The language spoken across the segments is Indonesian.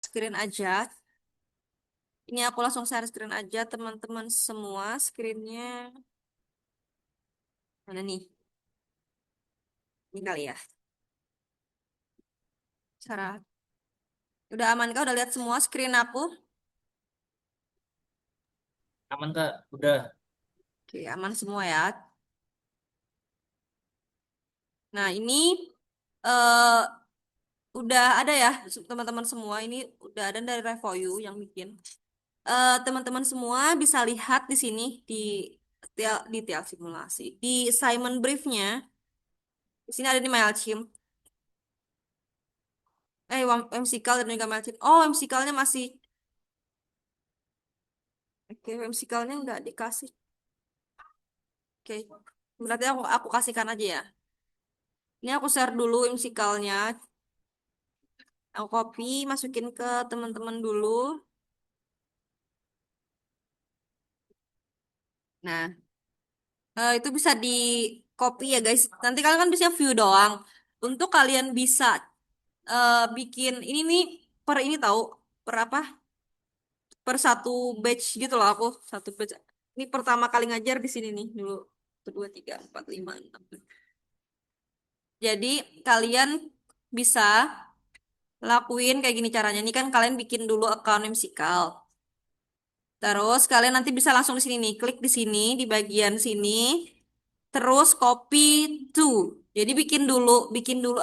screen aja. Ini aku langsung share screen aja teman-teman semua. Screennya mana nih? Ini kali ya. Sarah, udah aman kah? Udah lihat semua screen aku? Aman Kak, udah. Oke, aman semua ya. Nah, ini eh udah ada ya teman-teman semua. Ini udah ada dari Revoyu yang bikin. Teman-teman semua bisa lihat di sini di detail simulasi. Di assignment briefnya, di sini ada di Mailchimp. Whimsical dan juga Mailchimp. Oh, Whimsicalnya masih. Oke, Whimsicalnya nggak dikasih. Oke, berarti aku kasihkan aja ya. Ini aku share dulu Whimsicalnya. Aku copy, masukin ke teman-teman dulu. Nah, itu bisa di copy ya guys. Nanti kalian kan bisa view doang. Untuk kalian bisa bikin ini nih per ini tahu per apa? Per satu batch gitu loh aku satu batch. Ini pertama kali ngajar di sini nih dulu. Satu, dua, tiga, empat, lima, enam. Jadi kalian bisa lakuin kayak gini caranya. Ini kan kalian bikin dulu account Whimsical. Terus kalian nanti bisa langsung di sini nih, klik di sini di bagian sini, terus copy to. Jadi bikin dulu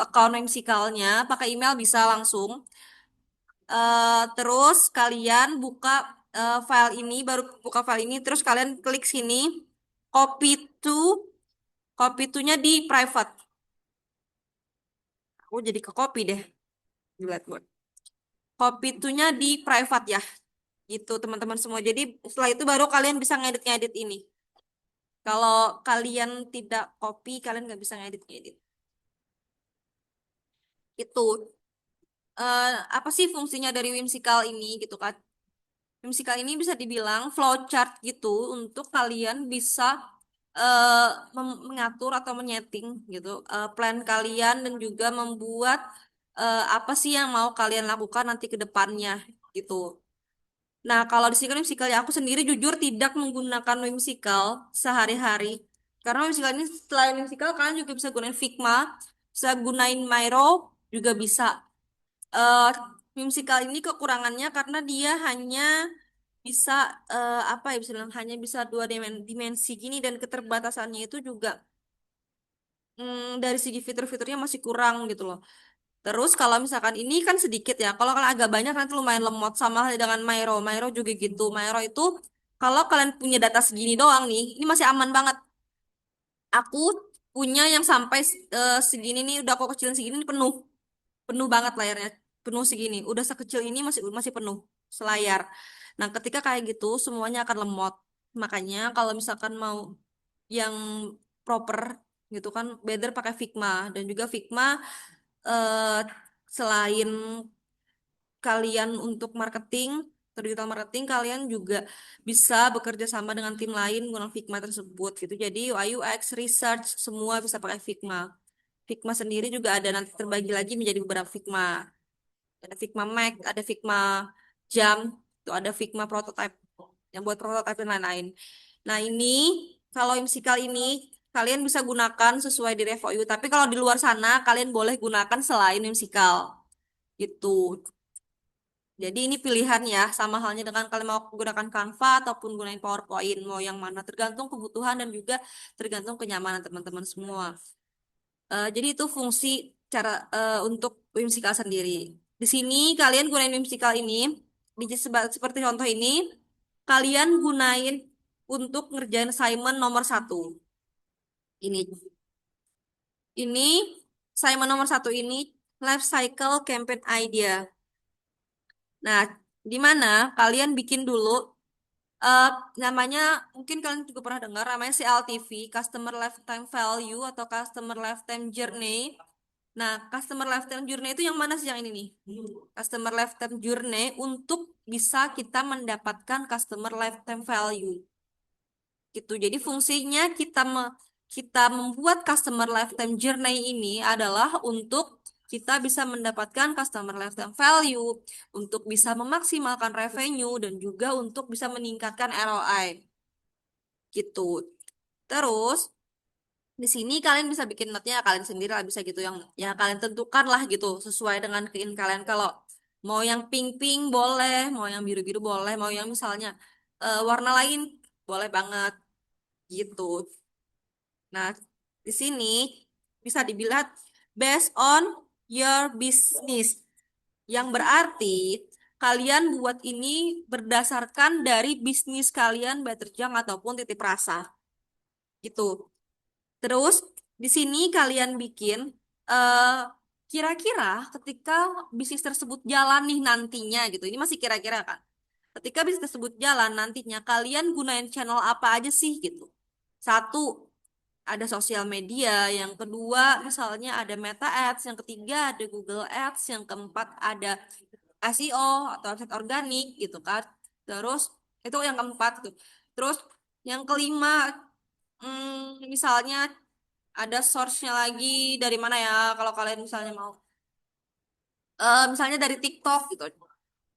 account Whimsicalnya, pakai email bisa langsung. Terus kalian buka file ini, baru buka file ini, terus kalian klik sini, copy to, copy to-nya di private. Aku jadi ke copy deh di Blackboard. Copy to-nya di private ya, gitu teman-teman semua. Jadi setelah itu baru kalian bisa ngedit-ngedit ini. Kalau kalian tidak copy, kalian nggak bisa ngedit-ngedit. Itu eh, apa sih fungsinya dari Whimsical ini gitu kan? Whimsical ini bisa dibilang flowchart gitu untuk kalian bisa eh, mengatur atau menyeting gitu plan kalian dan juga membuat apa sih yang mau kalian lakukan nanti ke depannya gitu. Nah, kalau di sini kan whimsical ya, aku sendiri jujur tidak menggunakan whimsical sehari-hari. Karena whimsical ini selain whimsical, kalian juga bisa gunain Figma, bisa gunain Miro, juga bisa. Eh whimsical ini kekurangannya karena dia hanya bisa apa ya bisa bilang hanya bisa dua dimensi gini dan keterbatasannya itu juga dari segi fitur-fiturnya masih kurang gitu loh. Terus kalau misalkan ini kan sedikit ya, kalau kalian agak banyak nanti lumayan lemot sama halnya dengan Mairo. Mairo juga gitu. Mairo itu kalau kalian punya data segini doang nih, ini masih aman banget. Aku punya yang sampai segini nih, udah aku kecilin segini nih penuh, penuh banget layarnya, penuh segini. Udah sekecil ini masih masih penuh selayar. Nah, ketika kayak gitu semuanya akan lemot. Makanya kalau misalkan mau yang proper gitu kan, better pakai Figma dan juga Figma eh, selain kalian untuk marketing, atau digital marketing, kalian juga bisa bekerja sama dengan tim lain menggunakan Figma tersebut gitu. Jadi UI UX research semua bisa pakai Figma. Figma sendiri juga ada nanti terbagi lagi menjadi beberapa Figma. Ada Figma Max, ada Figma Jam, itu ada Figma prototype yang buat prototype dan lain-lain. Nah, ini kalau MCKAL ini kalian bisa gunakan sesuai di Revoyu, tapi kalau di luar sana kalian boleh gunakan selain MCKAL gitu. Jadi ini pilihan ya, sama halnya dengan kalian mau menggunakan Canva ataupun gunain PowerPoint, mau yang mana tergantung kebutuhan dan juga tergantung kenyamanan teman-teman semua. Jadi itu fungsi cara untuk whimsical sendiri. Di sini kalian gunain whimsical ini, seperti contoh ini, kalian gunain untuk ngerjain assignment nomor satu. Ini, assignment nomor satu ini life cycle campaign idea. Nah, di mana kalian bikin dulu eh, namanya mungkin kalian juga pernah dengar namanya CLTV, Customer Lifetime Value atau Customer Lifetime Journey. Nah, Customer Lifetime Journey itu yang mana sih yang ini nih? Customer Lifetime Journey untuk bisa kita mendapatkan Customer Lifetime Value gitu. Jadi fungsinya kita membuat Customer Lifetime Journey ini adalah untuk kita bisa mendapatkan customer lifetime value untuk bisa memaksimalkan revenue dan juga untuk bisa meningkatkan ROI gitu. Terus di sini kalian bisa bikin note-nya kalian sendiri lah bisa gitu yang ya kalian tentukan lah gitu sesuai dengan keinginan kalian. Kalau mau yang pink-pink boleh, mau yang biru-biru boleh, mau yang misalnya warna lain boleh banget gitu. Nah, di sini bisa dibilang based on your business yang berarti kalian buat ini berdasarkan dari bisnis kalian baik terjang ataupun titip rasa gitu. Terus di sini kalian bikin eh kira-kira ketika bisnis tersebut jalan nih nantinya gitu. Ini masih kira-kira kan. Ketika bisnis tersebut jalan nantinya kalian gunain channel apa aja sih gitu. Satu, ada sosial media, yang kedua misalnya ada Meta Ads, yang ketiga ada Google Ads, yang keempat ada SEO atau website organik gitu kan. Terus itu yang keempat tuh. Terus yang kelima misalnya ada source-nya lagi dari mana ya kalau kalian misalnya mau misalnya dari TikTok gitu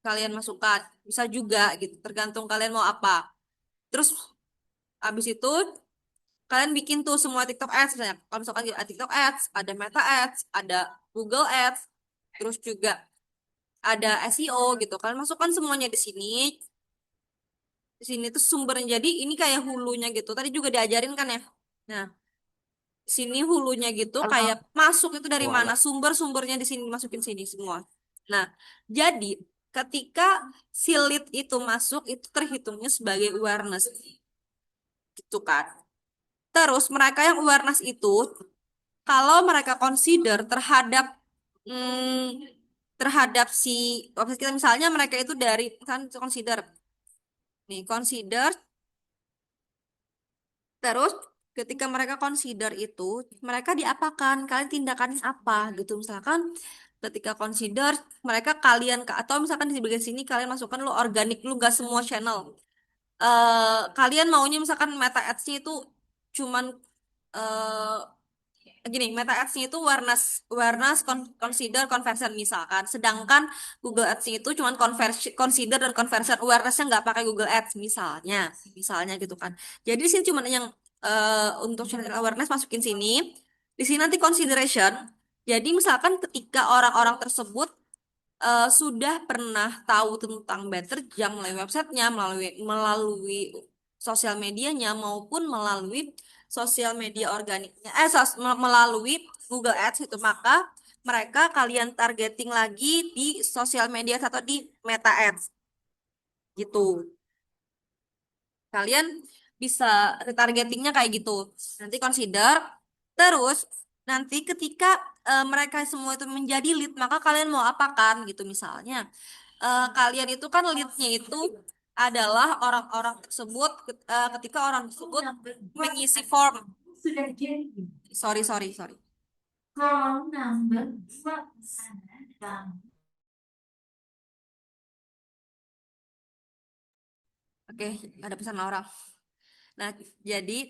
kalian masukkan bisa juga gitu tergantung kalian mau apa terus abis itu kalian bikin tuh semua TikTok Ads misalnya kalau misalkan ada TikTok Ads ada Meta Ads ada Google Ads terus juga ada SEO gitu kalian masukkan semuanya di sini tuh sumbernya jadi ini kayak hulunya gitu tadi juga diajarin kan ya nah sini hulunya gitu kayak masuk itu dari mana Walah. sumber-sumbernya di sini masukin sini semua. Nah, jadi ketika si lead itu masuk itu terhitungnya sebagai awareness gitu kan. Terus mereka yang awareness itu kalau mereka consider terhadap hmm, terhadap si website kita misalnya mereka itu dari kan consider nih consider terus ketika mereka consider itu, mereka diapakan? Kalian tindakannya apa gitu? Misalkan ketika consider mereka kalian atau misalkan di bagian sini kalian masukkan lu organik lu gak semua channel. Kalian maunya misalkan meta ads-nya itu cuman eh gini, Meta Ads-nya itu awareness, consider, conversion misalkan. Sedangkan Google Ads-nya itu cuma consider dan conversion. Awareness-nya nggak pakai Google Ads misalnya gitu kan. Jadi di sini cuma yang untuk channel awareness masukin sini. Di sini nanti consideration. Jadi misalkan ketika orang-orang tersebut sudah pernah tahu tentang Better Jam melalui websitenya, melalui sosial medianya maupun melalui sosial media organiknya, melalui Google Ads itu maka mereka kalian targeting lagi di sosial media atau di Meta Ads gitu. Kalian bisa retargetingnya kayak gitu. Nanti consider. Terus nanti ketika mereka semua itu menjadi lead, maka kalian mau apakan gitu misalnya. Kalian itu kan leadnya itu adalah orang-orang tersebut ketika orang tersebut mengisi form. Sorry, sorry, sorry. Oke, ada pesan orang. Nah, jadi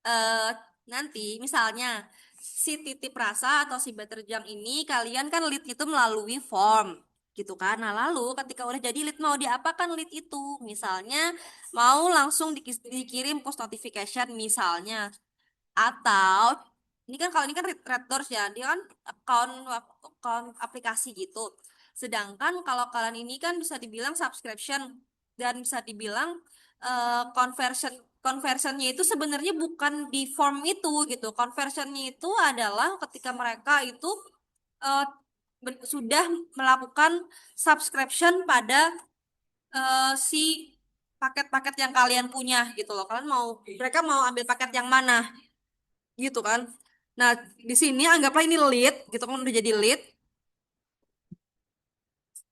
eh, nanti misalnya si titip rasa atau si Betterjang ini kalian kan lead itu melalui form gitu kan. Nah, lalu ketika udah jadi lead mau diapakan lead itu? Misalnya mau langsung dikirim post notification misalnya atau ini kan kalau ini kan Red Doors ya, dia kan account account aplikasi gitu. Sedangkan kalau kalian ini kan bisa dibilang subscription dan bisa dibilang conversion conversionnya itu sebenarnya bukan di form itu gitu. Conversionnya itu adalah ketika mereka itu eh, sudah melakukan subscription pada si paket-paket yang kalian punya gitu loh. Kalian mau mereka mau ambil paket yang mana gitu kan. Nah, di sini anggaplah ini lead, gitu kan udah jadi lead.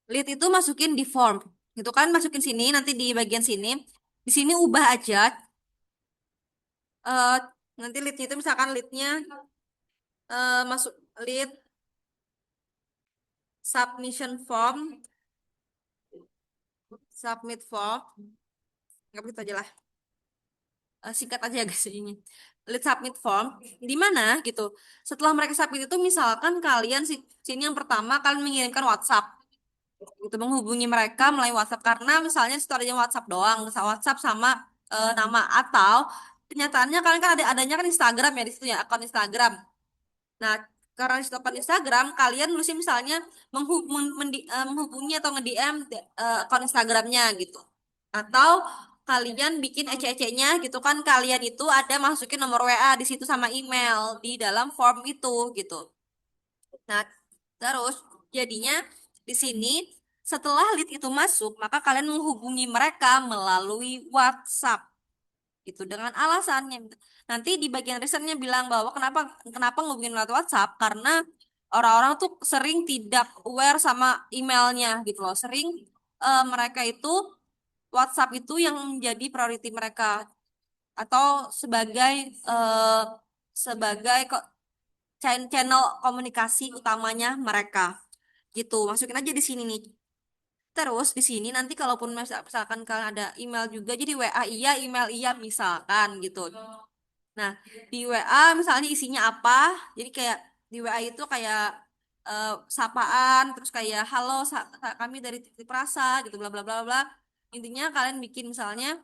Lead itu masukin di form, gitu kan masukin sini, nanti di bagian sini. Di sini ubah aja, eh nanti leadnya itu misalkan leadnya masuk lead submission form, submit form, nggak begitu aja lah. singkat aja ya guys ini. Lead submit form di mana gitu. Setelah mereka submit itu misalkan kalian sini yang pertama kalian mengirimkan WhatsApp gitu, menghubungi mereka melalui WhatsApp karena misalnya situ adanya WhatsApp doang, misal WhatsApp sama nama, atau kenyataannya kalian kan adanya kan Instagram ya di situ ya, akun Instagram. Nah, karena di situ akun Instagram kalian nulisnya misalnya menghubungi atau nge-DM akun Instagramnya gitu. Atau kalian bikin ece-ecenya gitu kan, kalian itu ada masukin nomor WA di situ sama email di dalam form itu gitu. Nah, terus jadinya di sini setelah lead itu masuk, maka kalian menghubungi mereka melalui WhatsApp gitu dengan alasannya nanti di bagian risetnya bilang bahwa kenapa kenapa ngehubungin lewat WhatsApp karena orang-orang tuh sering tidak aware sama emailnya gitu loh, sering mereka itu WhatsApp itu yang menjadi priority mereka atau sebagai eh, sebagai channel komunikasi utamanya mereka gitu, masukin aja di sini nih. Terus di sini nanti kalaupun misalkan kalian ada email juga jadi WA iya email iya misalkan gitu. Nah, di WA misalnya isinya apa? Jadi kayak di WA itu kayak eh, sapaan, terus kayak halo kami dari Titip Rasa gitu bla bla bla bla. Intinya kalian bikin misalnya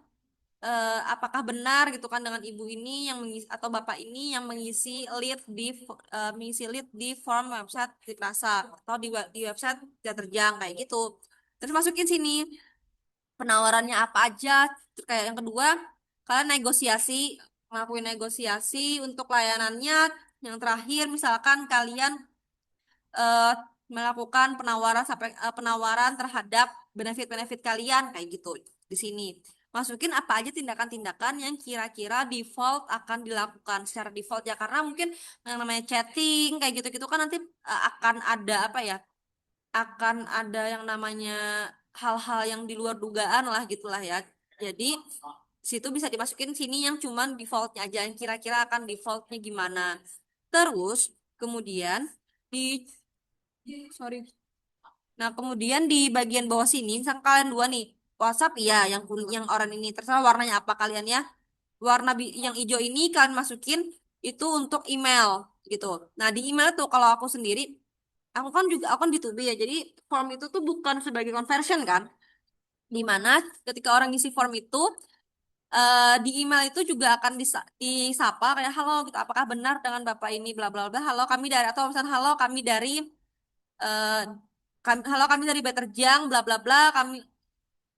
apakah benar gitu kan dengan ibu ini yang mengisi atau bapak ini yang mengisi lead di form website Titip Rasa atau di website Tidak Terjang kayak gitu. Terus masukin sini penawarannya apa aja. Terus kayak yang kedua, kalian ngelakuin negosiasi untuk layanannya. Yang terakhir, misalkan kalian eh, melakukan penawaran terhadap benefit-benefit kalian kayak gitu di sini. Masukin apa aja tindakan-tindakan yang kira-kira default akan dilakukan secara default ya, karena mungkin yang namanya chatting kayak gitu-gitu kan nanti akan ada apa ya, akan ada yang namanya hal-hal yang di luar dugaan lah gitulah ya. Jadi situ bisa dimasukin sini yang cuman defaultnya aja, yang kira-kira akan defaultnya gimana. Terus kemudian di sorry. Nah kemudian di bagian bawah sini, misalkan kalian dua nih, WhatsApp iya, yang kuning, yang oranye ini terserah warnanya apa kalian ya. Yang hijau ini kalian masukin itu untuk email gitu. Nah di email tuh kalau aku sendiri, aku kan B2B ya, jadi form itu tuh bukan sebagai conversion kan, di mana ketika orang ngisi form itu di email itu juga akan disapa kayak halo gitu, apakah benar dengan bapak ini bla bla bla, halo kami dari, atau misalnya halo kami dari eh, halo kami dari Beterjang bla bla bla, kami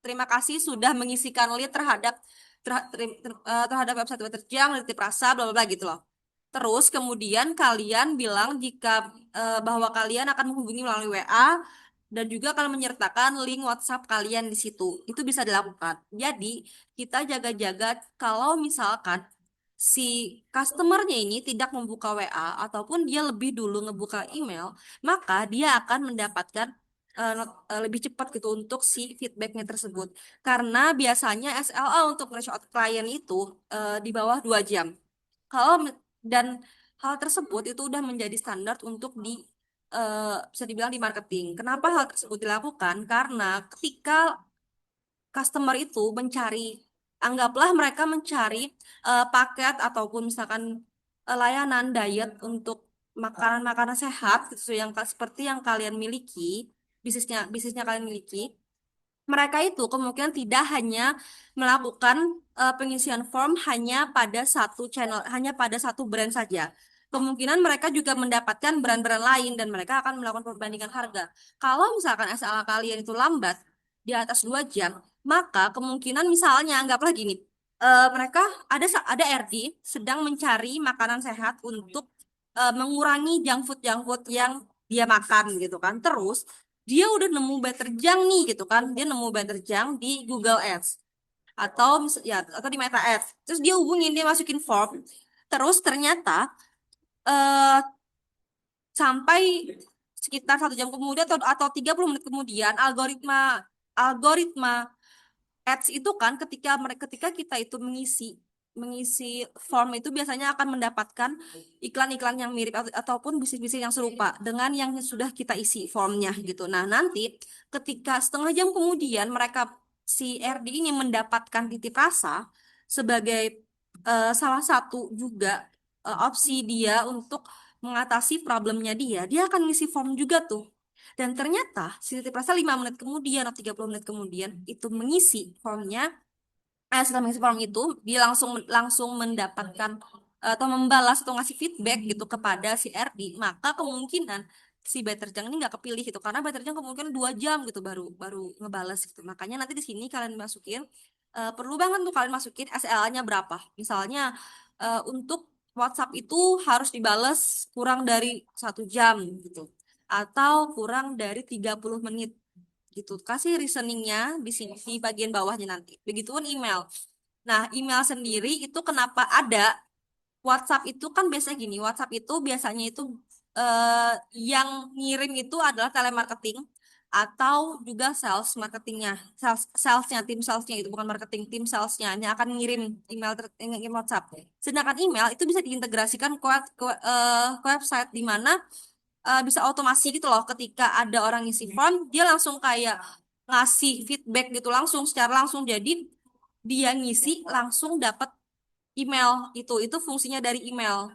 terima kasih sudah mengisikan lead terhadap website Beterjang dari Titip Rasa bla bla bla gitu loh. Terus kemudian kalian bilang jika bahwa kalian akan menghubungi melalui WA dan juga akan menyertakan link WhatsApp kalian di situ. Itu bisa dilakukan. Jadi kita jaga-jaga kalau misalkan si customernya ini tidak membuka WA ataupun dia lebih dulu ngebuka email, maka dia akan mendapatkan lebih cepat gitu untuk si feedbacknya tersebut. Karena biasanya SLA untuk reach out klien itu di bawah 2 jam. Kalau dan hal tersebut itu udah menjadi standar untuk bisa dibilang di marketing. Kenapa hal tersebut dilakukan? Karena ketika customer itu mencari, anggaplah mereka mencari paket ataupun misalkan layanan diet untuk makanan-makanan sehat gitu yang seperti yang kalian miliki, bisnisnya bisnisnya kalian miliki, mereka itu kemungkinan tidak hanya melakukan pengisian form hanya pada satu channel, hanya pada satu brand saja. Kemungkinan mereka juga mendapatkan brand-brand lain dan mereka akan melakukan perbandingan harga. Kalau misalkan SLA kalian itu lambat di atas 2 jam, maka kemungkinan misalnya anggaplah gini, mereka ada RD sedang mencari makanan sehat untuk mengurangi junk food yang dia makan gitu kan. Terus dia udah nemu Beterjang nih gitu kan, dia nemu Beterjang di Google Ads ya atau di Meta Ads, terus dia hubungin, dia masukin form, terus ternyata eh sampai sekitar 1 jam kemudian atau 30 menit kemudian algoritma algoritma ads itu kan ketika kita itu mengisi form itu biasanya akan mendapatkan iklan-iklan yang mirip ataupun bisnis-bisnis yang serupa dengan yang sudah kita isi formnya gitu. Nah, nanti ketika setengah jam kemudian si RD ini mendapatkan titip rasa sebagai salah satu juga opsi dia untuk mengatasi problemnya dia, dia akan ngisi form juga tuh. Dan ternyata si titip rasa 5 menit kemudian atau 30 menit kemudian itu mengisi formnya, setelah mengisi form itu dia langsung langsung mendapatkan atau membalas atau ngasih feedback gitu kepada si RD, maka kemungkinan si Betterjang ini nggak kepilih gitu karena Betterjang kemungkinan 2 jam gitu baru baru ngebalas gitu. Makanya nanti di sini kalian masukin, perlu banget tuh kalian masukin SLA-nya berapa. Misalnya untuk WhatsApp itu harus dibales kurang dari 1 jam gitu atau kurang dari 30 menit gitu. Kasih reasoningnya di sini di bagian bawahnya nanti. Begituan email. Nah, email sendiri itu kenapa ada? WhatsApp itu kan biasanya gini, WhatsApp itu biasanya itu eh, yang ngirim itu adalah telemarketing atau juga sales marketingnya, salesnya, tim salesnya itu bukan marketing, tim salesnya yang akan ngirim email ngirim WhatsApp. Sedangkan email itu bisa diintegrasikan ke website di mana bisa otomasi gitu loh. Ketika ada orang ngisi form, dia langsung kayak ngasih feedback gitu langsung secara langsung. Jadi dia ngisi langsung dapat email itu fungsinya dari email.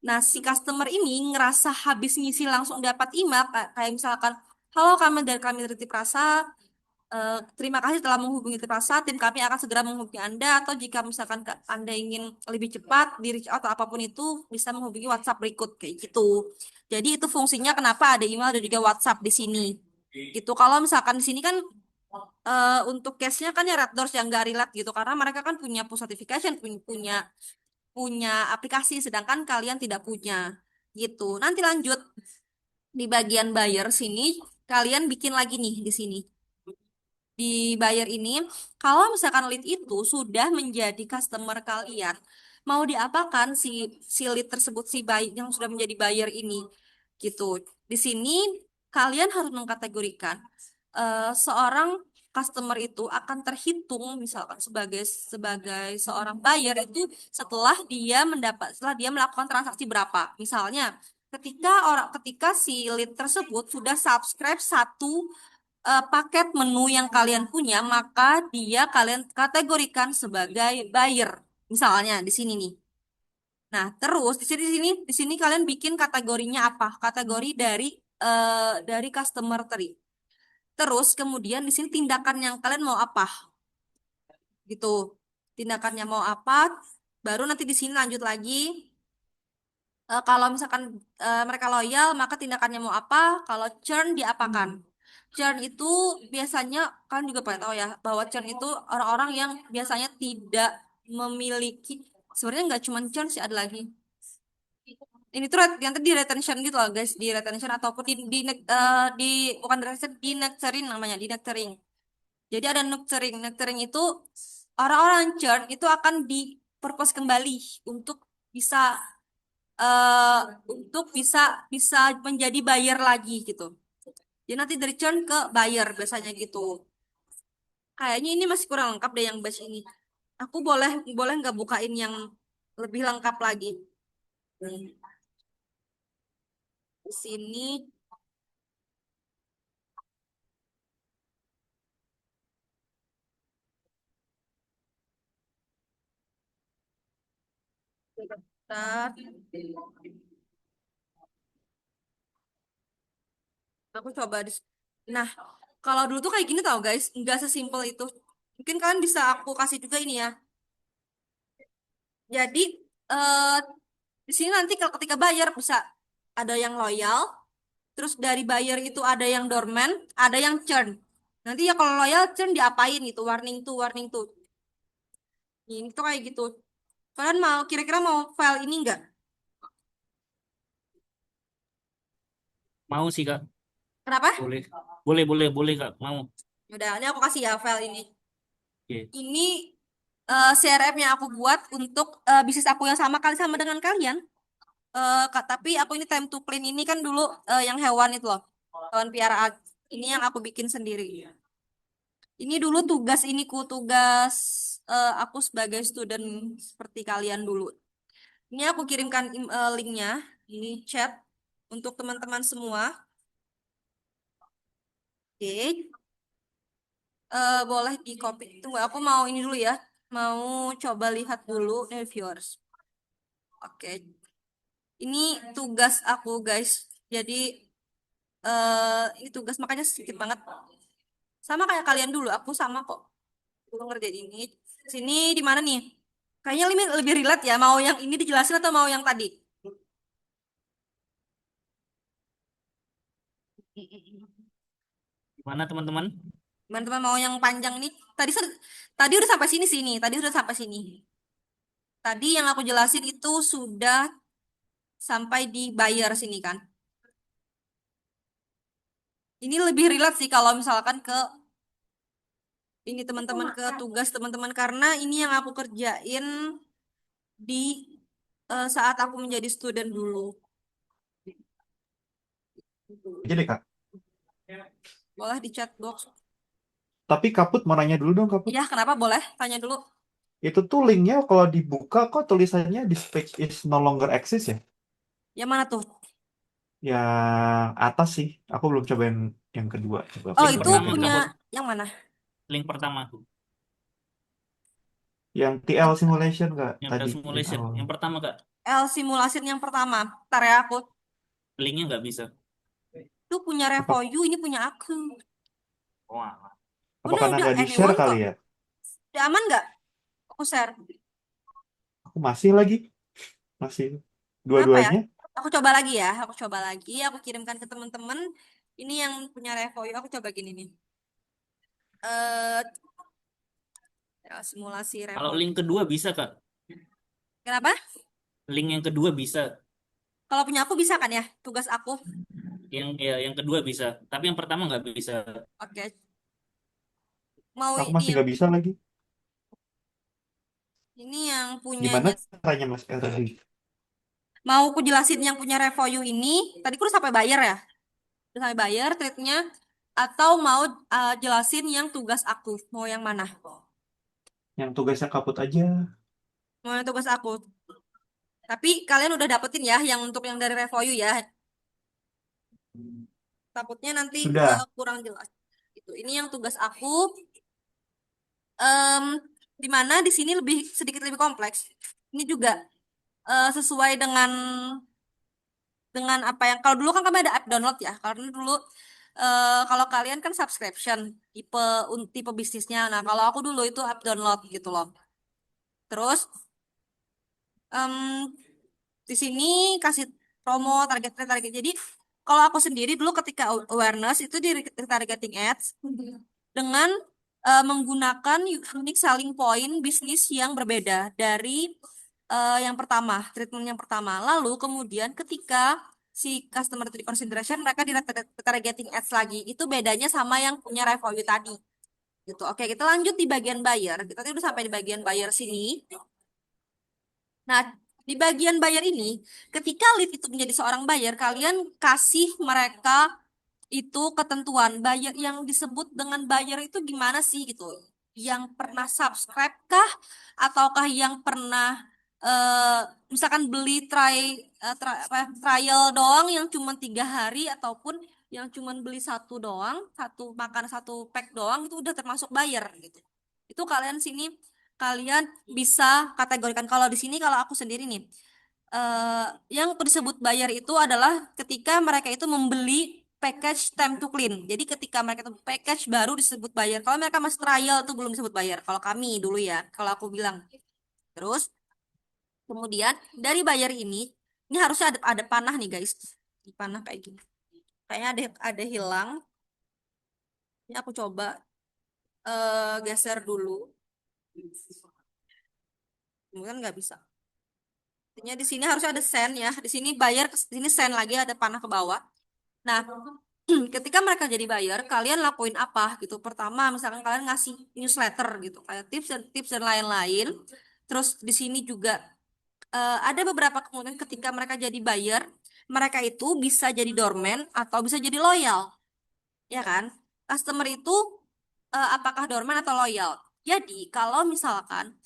Nah, si customer ini ngerasa habis ngisi langsung dapat email kayak misalkan, halo kami dari kami dari Titip Rasa, terima kasih telah menghubungi Titip Rasa, tim kami akan segera menghubungi Anda atau jika misalkan Anda ingin lebih cepat di reach out atau apapun itu bisa menghubungi WhatsApp berikut kayak gitu. Jadi itu fungsinya kenapa ada email dan juga WhatsApp di sini. Gitu. Kalau misalkan di sini kan untuk case-nya kan ya Red Doors yang gak relate gitu karena mereka kan punya push notification, punya punya aplikasi sedangkan kalian tidak punya gitu. Nanti lanjut di bagian buyer sini kalian bikin lagi nih di sini. Di buyer ini kalau misalkan lead itu sudah menjadi customer kalian, mau diapakan si si lead tersebut si buy yang sudah menjadi buyer ini gitu. Di sini kalian harus mengkategorikan seorang customer itu akan terhitung misalkan sebagai sebagai seorang buyer itu setelah dia melakukan transaksi berapa. Misalnya ketika si lead tersebut sudah subscribe satu paket menu yang kalian punya, maka dia kalian kategorikan sebagai buyer. Misalnya di sini nih. Nah, terus di sini kalian bikin kategorinya apa? Kategori dari customer tadi. Terus kemudian di sini tindakan yang kalian mau apa gitu. Tindakannya mau apa? Baru nanti di sini lanjut lagi. Kalau misalkan mereka loyal, maka tindakannya mau apa? Kalau churn diapakan? Churn itu biasanya kan juga pada tahu ya bahwa churn itu orang-orang yang biasanya tidak memiliki, sebenarnya nggak cuma churn sih ada lagi. Ini tuh yang tadi di retention gitu loh guys, di retention ataupun di bukan di retention, di nurturing namanya, di nurturing. Jadi ada nurturing. Nurturing itu orang-orang churn itu akan di-purpose kembali untuk bisa eh untuk bisa bisa menjadi buyer lagi gitu. Jadi nanti dari churn ke buyer biasanya gitu. Kayaknya ini masih kurang lengkap deh yang batch ini. Aku boleh boleh nggak bukain yang lebih lengkap lagi? Nih, di sini bentar. Aku coba Nah, kalau dulu tuh kayak gini tau guys, nggak sesimpel itu. Mungkin kalian bisa aku kasih juga ini ya. Jadi eh di sini nanti kalau ketika bayar bisa ada yang loyal, terus dari buyer itu ada yang dormant, ada yang churn. Nanti ya kalau loyal churn diapain gitu, warning tuh. Ini tuh kayak gitu. Kalian mau kira-kira mau file ini enggak? Mau sih Kak. Kenapa? Boleh. Boleh Kak. Mau. Udah, ini aku kasih ya file ini. Oke. Ini CRM yang aku buat untuk bisnis aku yang sama kali sama dengan kalian. Tapi aku ini time to clean ini kan dulu yang hewan itu loh. Hewan piaraan. Ini yang aku bikin sendiri. Ini dulu tugas aku sebagai student seperti kalian dulu. Ini aku kirimkan linknya, ini chat untuk teman-teman semua. Oke, boleh di copy. Tunggu, aku mau ini dulu ya. mau coba lihat dulu nih viewers. Oke, ini tugas aku guys. Jadi ini tugas makanya sedikit banget. Sama kayak kalian dulu, aku sama kok. Dulu ngerjain ini. Sini di mana nih? Kayaknya lebih relate ya. Mau yang ini dijelasin atau mau yang tadi? Gimana teman-teman? Teman-teman mau yang panjang nih? Tadi udah sampai sini sini. Tadi udah sampai sini. Tadi yang aku jelasin itu sudah sampai di bayar sini kan. Ini lebih relate sih kalau misalkan ke ini teman-teman ke tugas teman-teman karena ini yang aku kerjain di saat aku menjadi student dulu. Aja deh Kak. Boleh di chat box. Tapi Kaput mau nanya dulu dong Kaput. Ya, kenapa boleh? Tanya dulu. Itu tuh linknya kalau dibuka kok tulisannya this page is no longer exist ya? Yang mana tuh? Yang atas sih. Aku belum cobain yang kedua. Coba aku Oh, Link itu cobain yang pertama punya kedua. Kaput. yang mana? Link pertama tuh. Yang TL simulation Kak. Yang Tadi tel link simulation. awal. Yang pertama Kak. L simulasi yang pertama. Ntar ya aku. Linknya nggak bisa. Itu punya Apa, Revoyu, ini punya aku. Wah. apa Udah, karena udah nggak di-share anyone kali kok. ya? Udah aman nggak? Aku share. Aku masih lagi. Masih. Kenapa ya? Dua-duanya. Aku coba lagi ya. Aku coba lagi. Aku kirimkan ke teman-teman. Ini yang punya Revoyu. Aku coba gini nih. Eh, ya, simulasi Kalau Revoyu. link kedua bisa Kak. Kenapa? Link yang kedua bisa. Kalau punya aku bisa kan ya? Tugas aku. Yang kedua bisa. Tapi yang pertama nggak bisa. Oke. Mau Aku ini masih yang nggak bisa lagi. Gimana punyanya. caranya Mas El tadi? Mau aku jelasin yang punya Revoyu ini. Tadi aku udah sampai bayar ya. Udah sampai bayar treatnya. Atau mau jelasin yang tugas aku. Mau yang mana? Yang tugasnya Kaput aja. Mau yang tugas aku. Tapi kalian udah dapetin ya yang untuk yang dari Revoyu ya. Takutnya nanti Sudah. kurang jelas. Itu. Ini yang tugas aku. Em, di mana di sini sedikit lebih kompleks. Ini juga sesuai dengan apa yang kalau dulu kan kami ada app download ya. Karena dulu kalau kalian kan subscription tipe bisnisnya. Nah, kalau aku dulu itu app download gitu loh. Terus em, di sini kasih promo target. Jadi kalau aku sendiri dulu ketika awareness itu di targeting ads dengan menggunakan unique selling point bisnis yang berbeda dari yang pertama, treatment yang pertama. Lalu kemudian ketika si customer itu di consideration, mereka di targeting ads lagi. Itu bedanya sama yang punya Revoyu tadi. Gitu. Oke, kita lanjut di bagian buyer. Kita tadi udah sampai di bagian buyer sini. Nah, di bagian buyer ini, ketika lead itu menjadi seorang buyer, kalian kasih mereka itu ketentuan buyer yang disebut dengan buyer itu gimana sih gitu? Yang pernah subscribe kah? Ataukah yang pernah eh, misalkan beli trial doang yang cuma 3 hari ataupun yang cuma beli satu doang, satu pack doang itu udah termasuk buyer gitu. Itu kalian bisa kategorikan kalau di sini kalau aku sendiri nih eh, yang disebut bayar itu adalah ketika mereka itu membeli package time to clean. Jadi ketika mereka itu package baru disebut bayar. Kalau mereka masih trial itu belum disebut bayar. Kalau kami dulu ya, kalau aku bilang. Terus kemudian dari bayar ini harusnya ada panah nih guys. Di panah kayak gini. Kayaknya ada hilang. Ini aku coba geser dulu. Kemudian nggak bisa. Artinya di sini harusnya ada send ya. Di sini bayar, di sini send lagi ada panah ke bawah. Nah, ketika mereka jadi buyer, kalian lakuin apa gitu? Pertama, misalkan kalian ngasih newsletter gitu, kayak tips dan lain-lain. Terus di sini juga ada beberapa kemungkinan ketika mereka jadi buyer, mereka itu bisa jadi dorman atau bisa jadi loyal, ya kan? Customer itu apakah dorman atau loyal? Jadi, kalau misalkan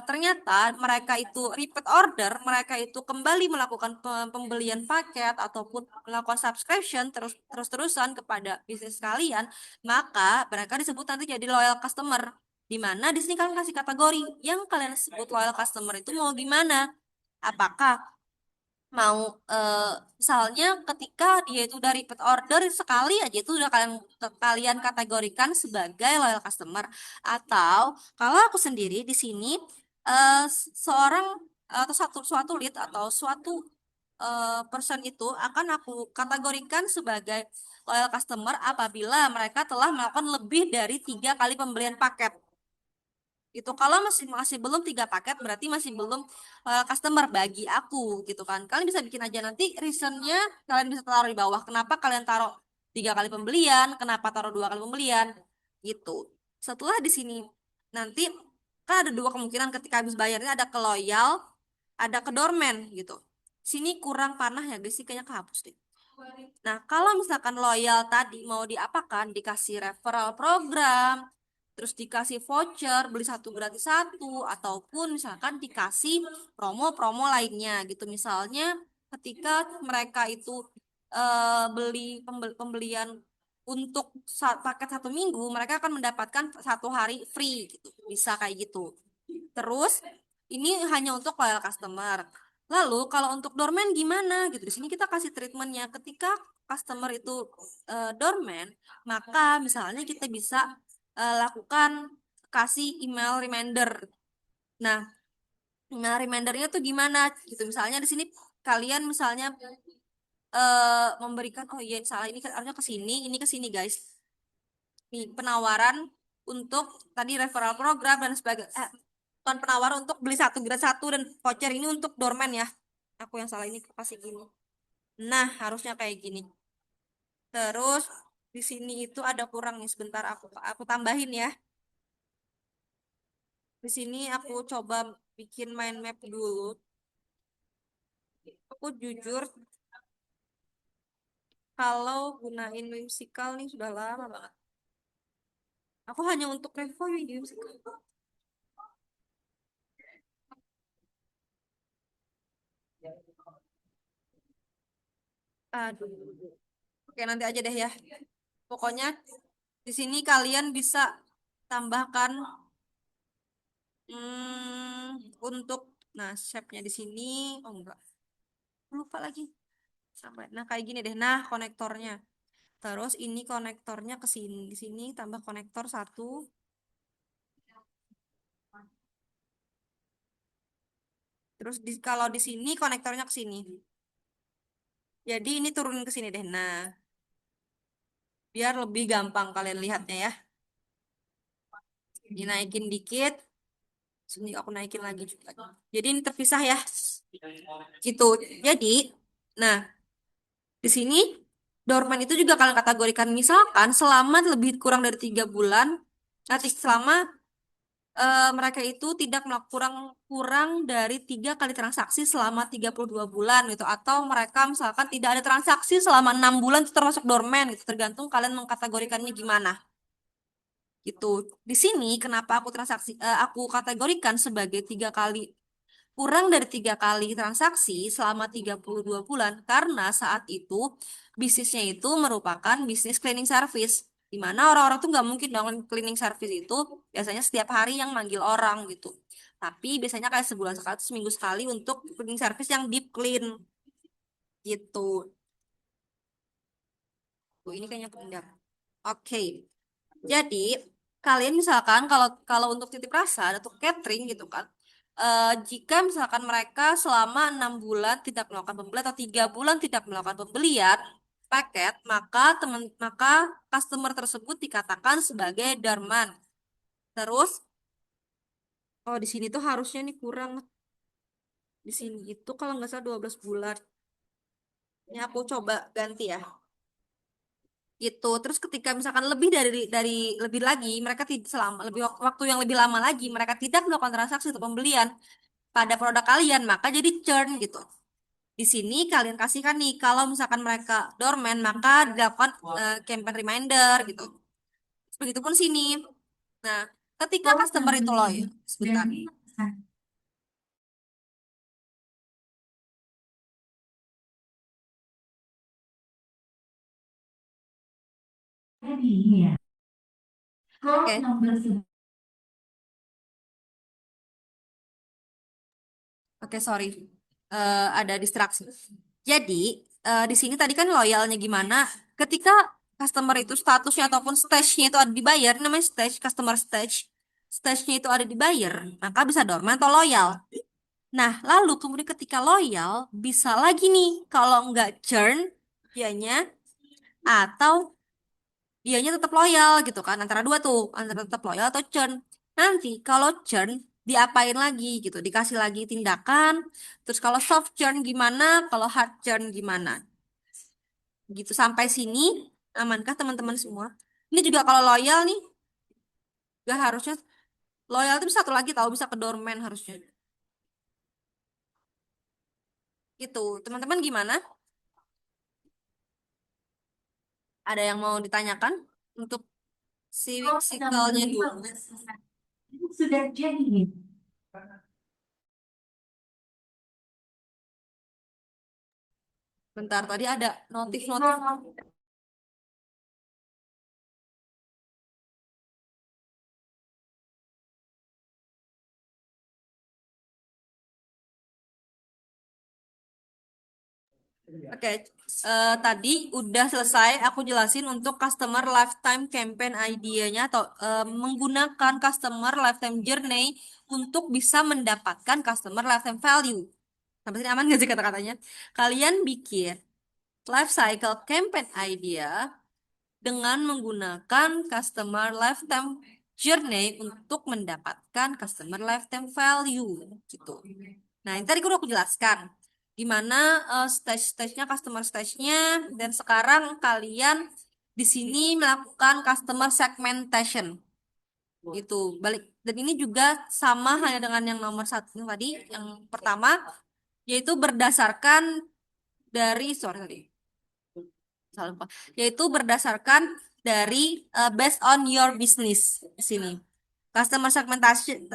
ternyata mereka itu repeat order, mereka itu kembali melakukan pembelian paket ataupun melakukan subscription terus-terusan kepada bisnis kalian, maka mereka disebut nanti jadi loyal customer. Di mana di sini kalian kasih kategori yang kalian sebut loyal customer itu mau gimana? Apakah mau eh, misalnya ketika dia itu udah repeat order sekali aja itu udah kalian kategorikan sebagai loyal customer, atau kalau aku sendiri di sini seorang atau satu suatu lead atau suatu person itu akan aku kategorikan sebagai loyal customer apabila mereka telah melakukan lebih dari 3 kali pembelian paket. Itu kalau masih masih belum 3 paket berarti masih belum customer bagi aku gitu kan. Kalian bisa bikin aja nanti reasonnya, kalian bisa taruh di bawah kenapa kalian taruh 3 kali pembelian, kenapa taruh 2 kali pembelian gitu. Setelah di sini nanti kan ada dua kemungkinan ketika habis bayarnya, ada ke loyal, ada ke dorman gitu. Sini kurang panah ya guys sih, kayaknya kehapus deh. Nah, kalau misalkan loyal tadi mau diapakan, dikasih referral program, terus dikasih voucher, beli satu gratis satu, ataupun misalkan dikasih promo-promo lainnya gitu. Misalnya ketika mereka itu beli pembelian untuk paket 1 minggu, mereka akan mendapatkan 1 hari free gitu. Bisa kayak gitu. Terus ini hanya untuk loyal customer. Lalu kalau untuk doorman gimana gitu? Di sini kita kasih treatmentnya ketika customer itu doorman, maka misalnya kita bisa lakukan kasih email reminder. Nah, email remindernya tuh gimana gitu? Misalnya di sini kalian misalnya memberikan, oh iya salah, ini harusnya ke sini, ini ke sini guys. Nih, penawaran untuk tadi referral program dan sebagainya. Bukan penawaran untuk beli satu gratis satu dan voucher ini untuk doorman ya. Aku yang salah, ini pasti gini. Nah, harusnya kayak gini. Terus di sini itu ada kurang nih, sebentar aku tambahin ya. Di sini aku coba bikin mind map dulu. Aku jujur kalau gunain whimsical nih sudah lama banget. Aku hanya untuk review whimsical. Aduh. Oke, nanti aja deh ya. Pokoknya di sini kalian bisa tambahkan untuk, nah, shape-nya di sini, oh enggak, lupa lagi. Sampai, nah kayak gini deh. Nah, konektornya. Terus ini konektornya ke sini. Di sini tambah konektor satu. Terus kalau di sini konektornya ke sini. Jadi ini turunin ke sini deh. Nah, biar lebih gampang kalian lihatnya ya. Dinaikin dikit. Sini aku naikin lagi juga. Jadi ini terpisah ya. Gitu. Jadi, nah, di sini dorman itu juga kalian kategorikan misalkan selama lebih kurang dari 3 bulan, nanti selama mereka itu tidak melakukan kurang kurang dari 3 kali transaksi selama 32 bulan gitu, atau mereka misalkan tidak ada transaksi selama 6 bulan itu termasuk dorman gitu, tergantung kalian mengkategorikannya gimana gitu. Di sini kenapa aku kategorikan sebagai 3 kali, kurang dari 3 kali transaksi selama 32 bulan, karena saat itu bisnisnya itu merupakan bisnis cleaning service, di mana orang-orang tuh nggak mungkin dong cleaning service itu biasanya setiap hari yang manggil orang gitu. Tapi biasanya kayak sebulan sekali, atau seminggu sekali untuk cleaning service yang deep clean gitu. Tuh, ini kayaknya pendengar. Oke. Jadi, kalian misalkan kalau kalau untuk titip rasa atau catering gitu kan, jika misalkan mereka selama 6 bulan tidak melakukan pembelian atau 3 bulan tidak melakukan pembelian paket, maka customer tersebut dikatakan sebagai dorman. Terus, oh di sini tuh harusnya nih kurang, di sini itu kalau nggak salah 12 bulan. Ini aku coba ganti ya. Gitu. Terus ketika misalkan lebih dari lebih lagi, mereka tidak selama lebih waktu yang lebih lama lagi mereka tidak melakukan transaksi atau pembelian pada produk kalian, maka jadi churn gitu. Di sini kalian kasihkan nih kalau misalkan mereka dorman maka dilakukan campaign reminder gitu. Begitupun sini. Nah, ketika customer itu loh, ya, sebentar. Oke. Oke, sorry. Ada distraksi. Jadi, di sini tadi kan loyalnya gimana? Ketika customer itu statusnya ataupun stage-nya itu ada dibayar, namanya stage, customer stage. Stage-nya itu ada dibayar, maka bisa dormant atau loyal. Nah, lalu kemudian ketika loyal, bisa lagi nih, kalau nggak churn, dianya, atau dianya tetap loyal gitu kan. Antara dua tuh, antara tetap loyal atau churn. Nanti kalau churn, diapain lagi gitu, dikasih lagi tindakan. Terus kalau soft churn gimana, kalau hard churn gimana. Gitu, sampai sini, amankah teman-teman semua? Ini juga kalau loyal nih, gak harusnya, loyal itu satu lagi tahu, bisa ke dorman harusnya. Gitu, teman-teman gimana? Ada yang mau ditanyakan untuk si cycle-nya dulu? Sudah jadi. Bentar, tadi ada notif-notif. Oke, tadi udah selesai aku jelasin untuk customer lifetime campaign idea-nya atau menggunakan customer lifetime journey untuk bisa mendapatkan customer lifetime value. Sampai sini aman nggak sih kata-katanya? Kalian bikin life cycle campaign idea dengan menggunakan customer lifetime journey untuk mendapatkan customer lifetime value gitu. Nah, ini tadi udah aku jelaskan gimana stage-stage-nya, customer stage-nya, dan sekarang kalian di sini melakukan customer segmentation gitu. Balik, dan ini juga sama hanya dengan yang nomor satu yang tadi, yang pertama, yaitu berdasarkan dari sorry, salah lupa. Yaitu berdasarkan dari based on your business di sini. Customer segmentasi,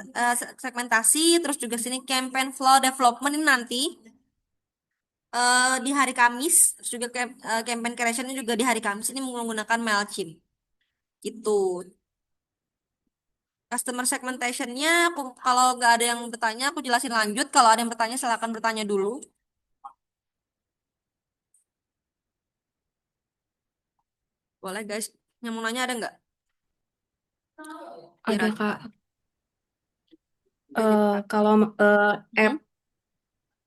segmentasi, terus juga sini campaign flow development ini nanti di hari Kamis, terus juga campaign creation ini juga di hari Kamis ini menggunakan Mailchimp. Gitu. Customer segmentation-nya, kalau nggak ada yang bertanya, aku jelasin lanjut. Kalau ada yang bertanya, silakan bertanya dulu. Boleh guys. Yang mau nanya ada nggak? Biar Ada ada. Kak. Tanya. Kalau app Hmm?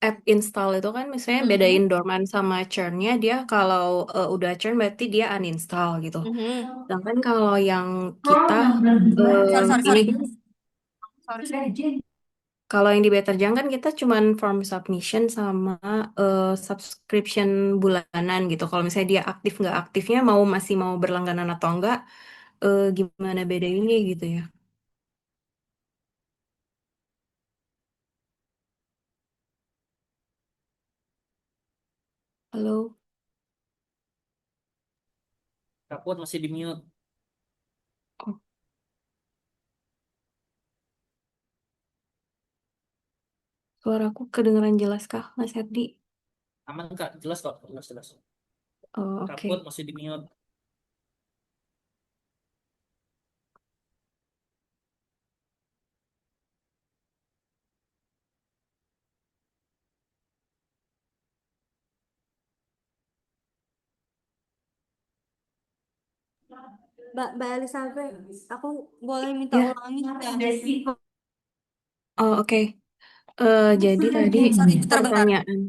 app install itu kan misalnya Mhm. bedain dorman sama churn-nya, dia kalau udah churn berarti dia uninstall gitu. Mhm. Sedangkan kalau yang kita Sorry, sorry, ini sorry. kan Sorry. kalau yang di Betterjang kan kita cuman form submission sama subscription bulanan gitu. Kalau misalnya dia aktif nggak aktifnya masih mau berlangganan atau enggak, gimana bedainnya gitu ya. Halo, Kaput masih di mute. oh, suaraku kedengeran jelas kah, Mas Herdi? Aman Kak, jelas kok, jelas jelas. Oh, Kaput oke. masih di mute. Mbak Elizabeth, aku boleh minta Ya, ulangi nggak? oh, oke. Jadi tadi Sorry, bentar-bentar. pertanyaan.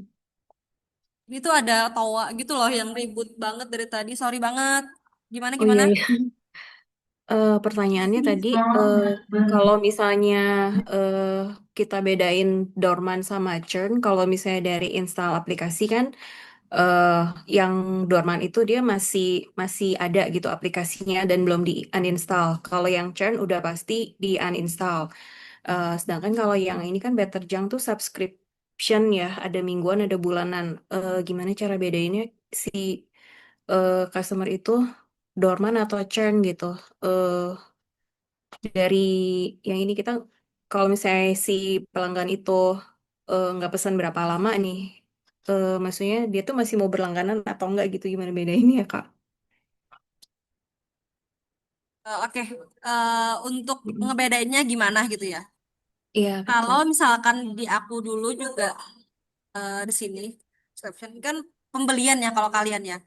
Ini tuh ada tawa gitu loh yang ribut banget dari tadi. Sorry banget. Gimana Oh gimana? iya, iya. Pertanyaannya tadi, kalau misalnya eh, kita bedain dorman sama churn, kalau misalnya dari install aplikasi kan, eh, yang dorman itu dia masih masih ada gitu aplikasinya dan belum di uninstall. Kalau yang churn udah pasti di uninstall. Sedangkan kalau yang ini kan Betterjang tuh subscription ya, ada mingguan, ada bulanan. Gimana cara bedainnya si customer itu dorman atau churn gitu? Eh, dari yang ini kita, kalau misalnya si pelanggan itu nggak pesan berapa lama nih, maksudnya dia tuh masih mau berlangganan atau enggak gitu? Gimana bedainnya ya Kak? Oke. Untuk Mm-mm. ngebedainnya gimana gitu ya? Iya, Kalau betul. misalkan di aku dulu juga di sini subscription kan pembelian ya kalau kalian ya.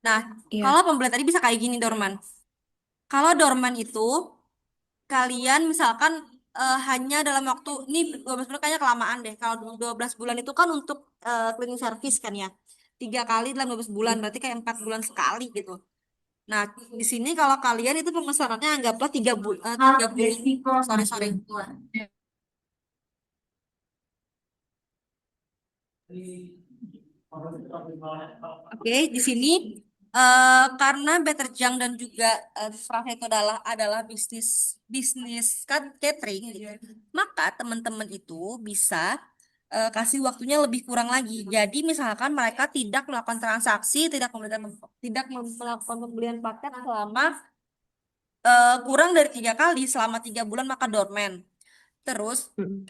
Nah, Iya. kalau pembelian tadi bisa kayak gini Dorman. Kalau Dorman itu kalian misalkan hanya dalam waktu ini 12 bulan kayaknya kelamaan deh. Kalau 12 bulan itu kan untuk cleaning service kan ya. 3 kali dalam 12 bulan berarti kayak 4 bulan sekali gitu. Nah, di sini kalau kalian itu pemesanannya anggaplah 3 bulan, 3 bulan. Sorry, sorry. Oke, di sini karena Betterjang dan juga Frave itu adalah bisnis bisnis kan catering gitu. Maka teman-teman itu bisa kasih waktunya lebih kurang lagi. Jadi misalkan mereka tidak melakukan transaksi, tidak melakukan pembelian paket selama kurang dari 3 kali selama 3 bulan maka dorman. Terus Mm.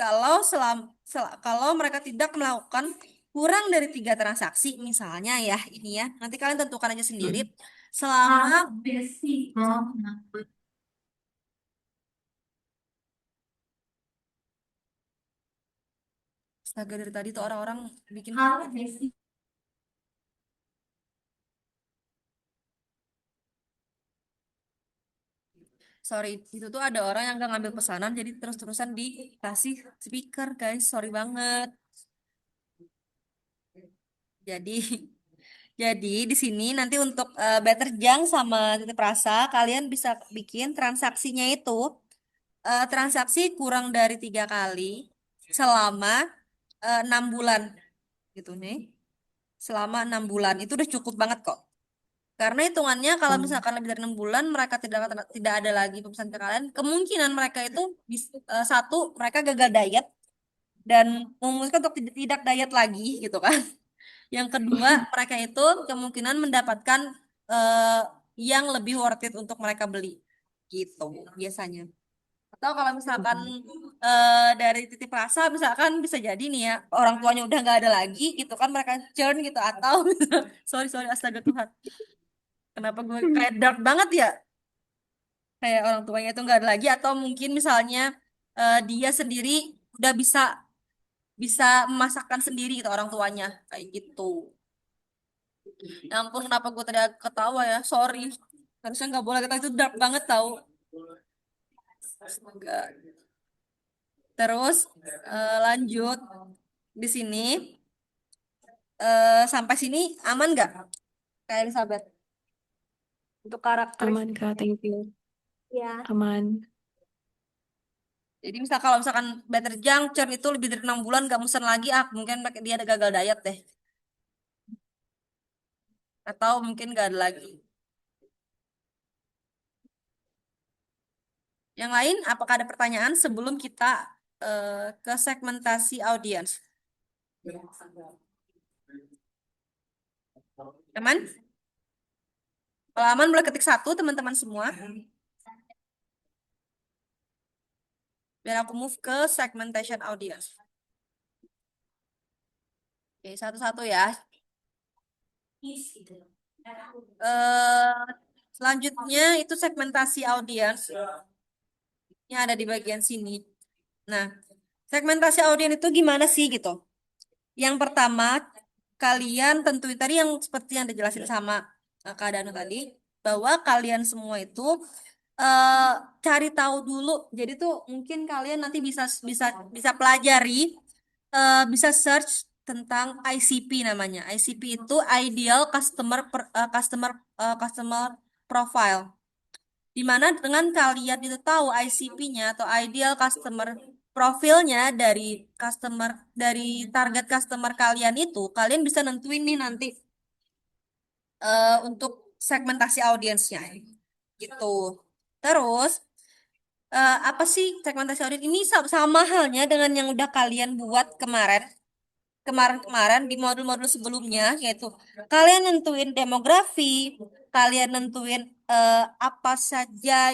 kalau mereka tidak melakukan kurang dari 3 transaksi, misalnya ya ini ya, nanti kalian tentukan aja sendiri. Mm. Selama astaga dari tadi tuh orang-orang bikin sorry itu tuh ada orang yang gak ngambil pesanan jadi terus-terusan dikasih speaker guys, sorry banget. Jadi jadi di sini nanti untuk Betterjang sama Titip Rasa kalian bisa bikin transaksinya itu transaksi kurang dari 3 kali selama 6 bulan gitu nih. Selama 6 bulan itu udah cukup banget kok. Karena hitungannya kalau Oh. misalkan lebih dari 6 bulan mereka tidak ada lagi pemesan ke kalian, kemungkinan mereka itu satu mereka gagal diet dan memutuskan untuk tidak diet lagi gitu kan. Yang kedua mereka itu kemungkinan mendapatkan eh, yang lebih worth it untuk mereka beli gitu biasanya. Atau kalau misalkan dari titip rasa misalkan bisa jadi nih ya orang tuanya udah nggak ada lagi gitu kan mereka churn gitu atau sorry sorry astaga Tuhan kenapa gue kayak dark banget ya kayak orang tuanya itu nggak ada lagi atau mungkin misalnya dia sendiri udah bisa bisa memasakkan sendiri gitu orang tuanya kayak gitu. Ya ampun kenapa gue tadi ketawa ya sorry harusnya nggak boleh ketawa itu dark banget tau. Astaga. Terus lanjut di sini sampai sini aman nggak Kak Elizabeth untuk Aman, karakteristik? Kak. Thank you. Ya. Aman. Jadi misal kalau misalkan Better Juncture itu lebih dari 6 bulan nggak musen lagi mungkin dia ada gagal diet deh atau mungkin nggak ada lagi. Yang lain apakah ada pertanyaan sebelum kita ke segmentasi audiens? Aman? Kalau aman boleh ketik satu teman-teman semua. Biar aku move ke segmentation audience. Oke, satu-satu ya. Eh, selanjutnya itu segmentasi audiens yang ada di bagian sini. Nah, segmentasi audiens itu gimana sih gitu? Yang pertama, kalian tentuin tadi yang seperti yang dijelasin sama Kak Danu tadi, bahwa kalian semua itu eh cari tahu dulu. Jadi tuh mungkin kalian nanti bisa bisa bisa pelajari, bisa search tentang ICP namanya. ICP itu Ideal Customer Profile. Di mana dengan kalian itu tahu ICP-nya atau Ideal Customer Profilnya dari target customer kalian itu, kalian bisa nentuin nih nanti untuk segmentasi audiensnya gitu. Terus apa sih segmentasi audiens ini sama halnya dengan yang udah kalian buat kemarin di modul-modul sebelumnya yaitu kalian nentuin demografi, kalian nentuin apa saja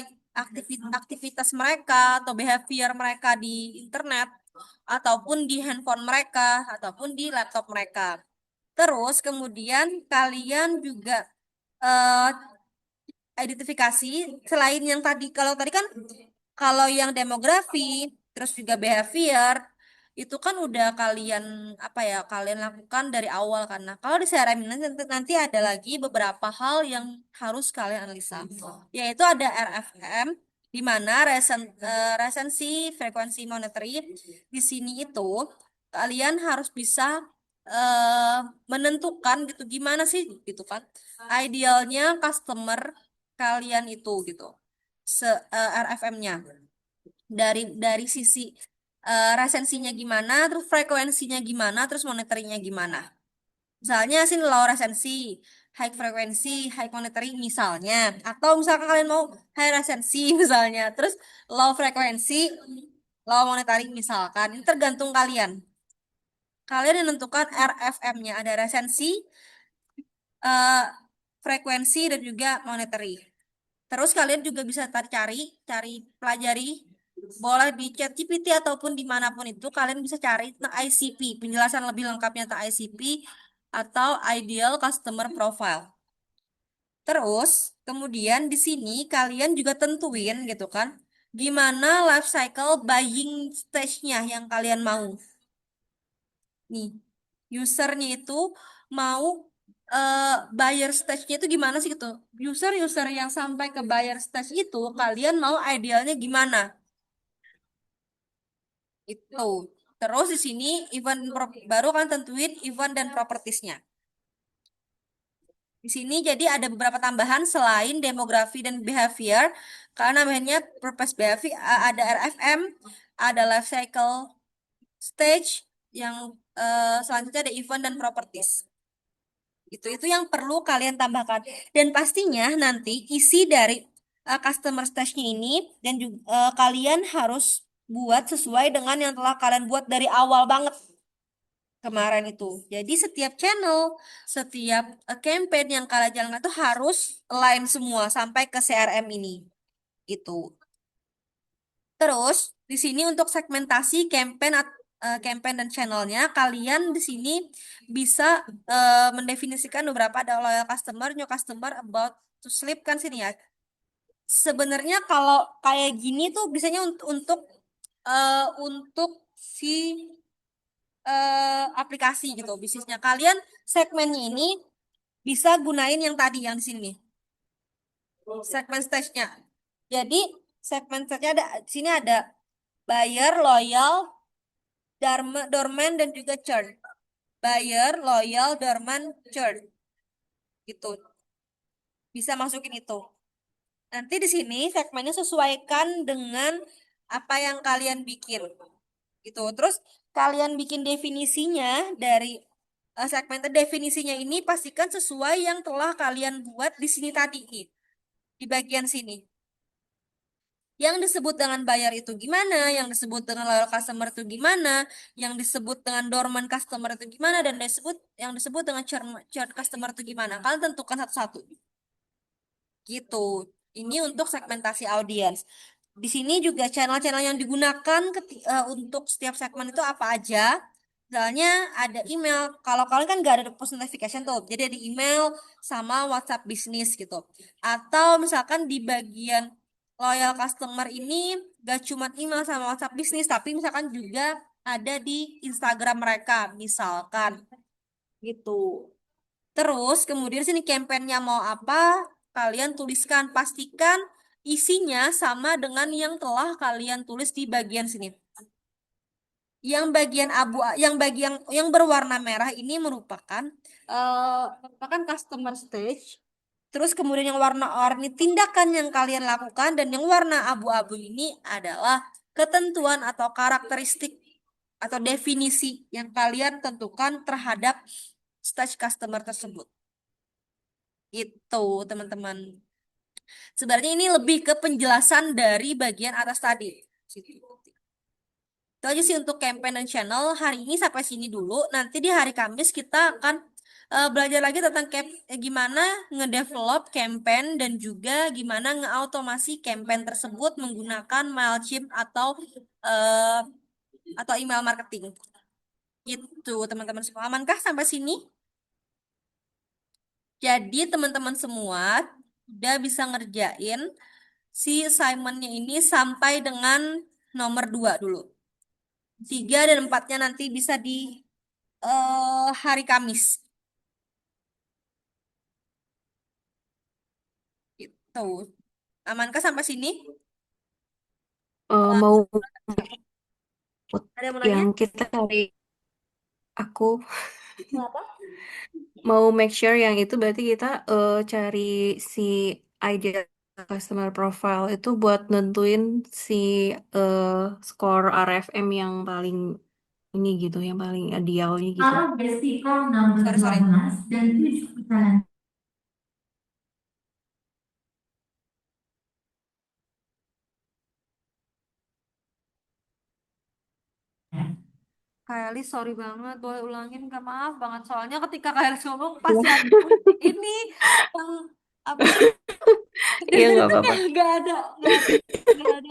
aktivitas mereka atau behavior mereka di internet ataupun di handphone mereka ataupun di laptop mereka. Terus kemudian kalian juga eh, identifikasi selain yang tadi kalau tadi kan kalau yang demografi terus juga behavior, itu kan udah kalian apa ya, kalian lakukan dari awal kan. Nah, kalau di CRM ini nanti ada lagi beberapa hal yang harus kalian analisa, yaitu ada RFM, di mana resensi frekuensi monetary. Di sini itu kalian harus bisa eh, menentukan gitu gimana sih gitu kan idealnya customer kalian itu gitu RFM-nya dari sisi resensinya gimana, terus frekuensinya gimana, terus monetary-nya gimana. Misalnya sini low resensi, high frekuensi, high monetary misalnya, atau misalkan kalian mau high resensi misalnya, terus low frekuensi, low monetary misalkan, ini tergantung kalian. Kalian yang menentukan RFM-nya, ada resensi, eh, frekuensi, dan juga monetary. Terus kalian juga bisa cari pelajari, boleh di ChatGPT ataupun dimanapun itu kalian bisa cari tentang ICP, penjelasan lebih lengkapnya tentang ICP atau Ideal Customer Profile. Terus kemudian di sini kalian juga tentuin gitu kan, gimana life cycle buying stage-nya yang kalian mau. Nih, usernya itu mau buyer stage-nya itu gimana sih gitu. User-user yang sampai ke buyer stage itu kalian mau idealnya gimana? Itu. Terus di sini baru kan tentuin event dan propertiesnya. Di sini jadi ada beberapa tambahan selain demografi dan behavior, karena namanya purpose behavior, ada RFM, ada life cycle stage, yang selanjutnya ada event dan properties. Itu yang perlu kalian tambahkan. Dan pastinya nanti isi dari customer stage-nya ini dan juga kalian harus buat sesuai dengan yang telah kalian buat dari awal banget kemarin itu. Jadi setiap channel, setiap campaign yang kalian jalankan itu harus align semua sampai ke CRM ini. Gitu. Terus di sini untuk segmentasi campaign dan channelnya, kalian di sini bisa mendefinisikan beberapa, ada loyal customer, new customer, about to sleep kan sini ya. Sebenarnya kalau kayak gini tuh biasanya untuk si aplikasi gitu bisnisnya. Kalian segmennya ini bisa gunain yang tadi yang di sini nih, segmen stage-nya. Jadi segmen stage-nya di sini ada buyer, loyal, dormant, dan juga churn. Buyer, loyal, dormant, churn. Gitu. Bisa masukin itu. Nanti di sini segmennya sesuaikan dengan apa yang kalian bikin. Gitu. Terus kalian bikin definisinya dari segmen definisinya ini pastikan sesuai yang telah kalian buat di sini tadi nih. Di bagian sini. Yang disebut dengan buyer itu gimana, yang disebut dengan loyal customer itu gimana, yang disebut dengan dormant customer itu gimana, dan yang disebut dengan churn customer itu gimana. Kalian tentukan satu-satu. Gitu. Ini untuk segmentasi audiens. Di sini juga channel-channel yang digunakan untuk setiap segmen itu apa aja. Misalnya ada email. Kalau kalian kan nggak ada post notification tuh. Jadi ada email sama WhatsApp bisnis gitu. Atau misalkan di bagian loyal customer ini gak cuma email sama WhatsApp bisnis, tapi misalkan juga ada di Instagram mereka, misalkan gitu. Terus kemudian sini campaignnya mau apa, kalian tuliskan, pastikan isinya sama dengan yang telah kalian tulis di bagian sini. Yang bagian yang berwarna merah ini merupakan customer stage. Terus kemudian yang warna oranye tindakan yang kalian lakukan, dan yang warna abu-abu ini adalah ketentuan atau karakteristik atau definisi yang kalian tentukan terhadap stage customer tersebut. Itu, teman-teman. Sebenarnya ini lebih ke penjelasan dari bagian atas tadi. Situ. Itu aja sih untuk campaign dan channel. Hari ini sampai sini dulu. Nanti di hari Kamis kita akan belajar lagi tentang gimana ngedevelop campaign dan juga gimana ngeautomasi campaign tersebut menggunakan Mailchimp uh, atau email marketing. Itu teman-teman semua. Amankah sampai sini? Jadi teman-teman semua udah bisa ngerjain si assignment-nya ini sampai dengan nomor 2 dulu. 3 dan 4-nya nanti bisa di hari Kamis. Gitu. Amankah sampai sini? Eh, Mau ada yang mau nanya? yang kita cari aku Kenapa? mau make sure yang itu berarti kita cari si ideal customer profile itu buat nentuin si eh, skor RFM yang paling ini gitu, yang paling idealnya gitu. Arah bersihkan nomor Sorry, sorry. 12 dan 7 putaran. Kylie, sorry banget. Boleh ulangin nggak? Maaf banget. Soalnya ketika Kylie ngomong pasti Iya, aku ini yang apa sih? iya Dari nggak itu apa-apa. nggak ada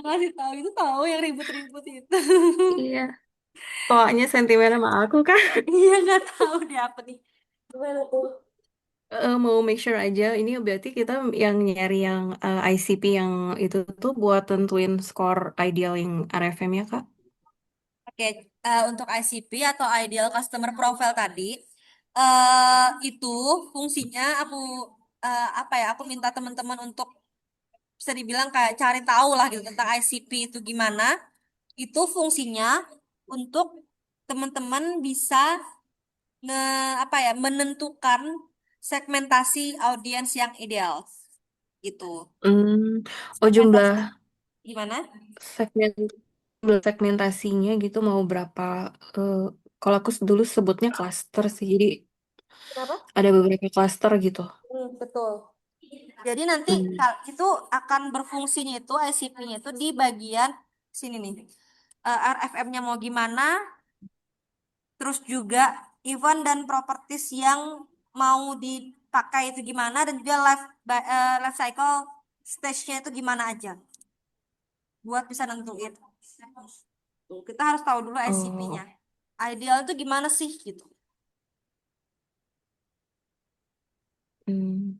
ngasih tahu itu tahu yang ribut-ribut itu. Iya, soalnya sentimen sama aku kan. Iya nggak tahu deh apa nih. Gimana tuh? Mau make sure aja ini berarti kita yang nyari yang ICP yang itu tuh buat tentuin skor ideal yang RFM ya Kak. Oke, untuk ICP atau Ideal Customer Profile tadi, itu fungsinya apa ya? Aku minta teman-teman untuk bisa dibilang kayak cari tahu lah gitu tentang ICP itu gimana. Itu fungsinya untuk teman-teman bisa apa ya menentukan segmentasi audiens yang ideal gitu. Hmm, oh Segmentasi jumlah gimana? segmen jumlah segmentasinya gitu mau berapa? eh, Kalau aku dulu sebutnya cluster sih, jadi Kenapa? ada beberapa cluster gitu. Betul. Jadi nanti Hmm. itu akan berfungsinya itu ICP-nya itu di bagian sini nih. RFM-nya mau gimana, terus juga event dan properties yang mau dipakai itu gimana dan juga life cycle stage-nya itu gimana aja buat bisa nentuin. Tuh, kita harus tahu dulu ICP-nya. Oh, Ideal itu gimana sih gitu. hmm.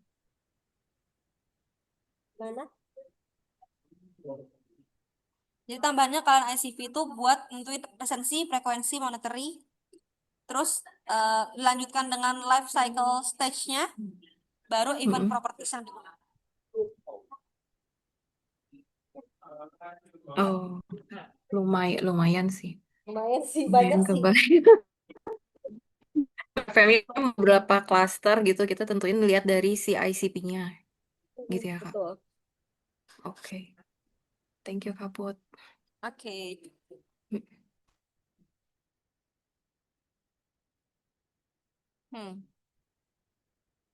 Gimana? Jadi tambahannya kalian ICP itu buat nentuin presensi, frekuensi, monetary, terus dilanjutkan dengan life cycle stage-nya, baru event Mm-mm. properties yang digunakan. Oh, lumayan sih. Lumayan sih, banyak Lumayan sih. kebayang. FMI beberapa cluster gitu kita tentuin lihat dari si ICP-nya gitu ya Kak. Betul. Oke, thank you Kak Put. Oke. Hmm.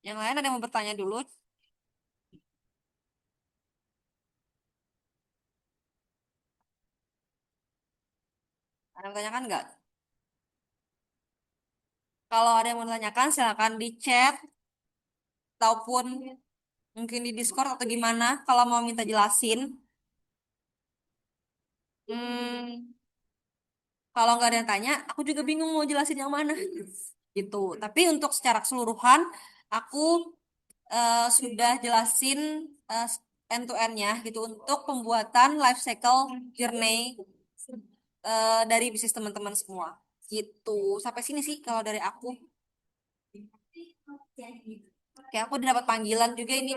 Yang lain ada yang mau bertanya dulu? Ada yang bertanyakan nggak? Kalau ada yang mau ditanyakan, silakan di chat ataupun mungkin di Discord atau gimana. Kalau mau minta jelasin. Hmm, kalau nggak ada yang tanya, aku juga bingung mau jelasin yang mana. Gitu. Tapi untuk secara keseluruhan, aku sudah jelasin eh, end to end-nya gitu untuk pembuatan life cycle journey dari bisnis teman-teman semua. Gitu. Sampai sini sih kalau dari aku. Oke, aku udah dapat panggilan juga ini